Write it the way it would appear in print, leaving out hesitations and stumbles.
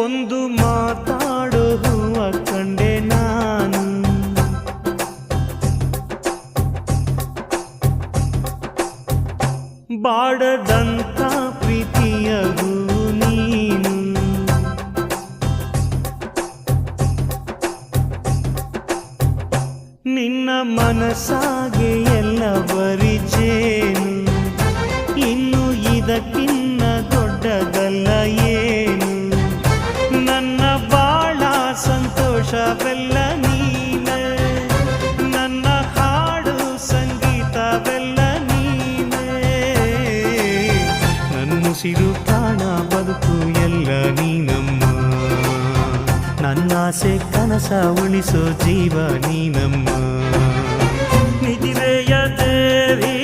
ಒಂದು ಮಾತಾಡೋ ಹೂವ ಕಂಡೆ ನಾನು, ಬಾಡದಂತ ಪ್ರೀತಿಯ ಹೂ ನೀನು. ನಿನ್ನ ಮನಸ್ಸಾಗೆ ಎಲ್ಲ ಬರಿಜೇನು, ಇನ್ನು ಇದಕ್ಕಿನ್ನ ದೊಡ್ಡದಲ್ಲ ಏನು. ನನ್ನ ಬಾಳ ಸಂತೋಷವೆಲ್ಲ ನೀನೆ, ನನ್ನ ಹಾಡು ಸಂಗೀತವೆಲ್ಲ ನೀನೆ. ನನ್ನುಸಿರು ಪ್ರಾಣ ಬದುಕು ಎಲ್ಲ ನೀನಮ್ಮ, ನನ್ನಾಸೆ ಕನಸ ಉಳಿಸೋ ಜೀವ ನೀನಮ್ಮ. ನಿಧಿರೆಯ ದೇವಿ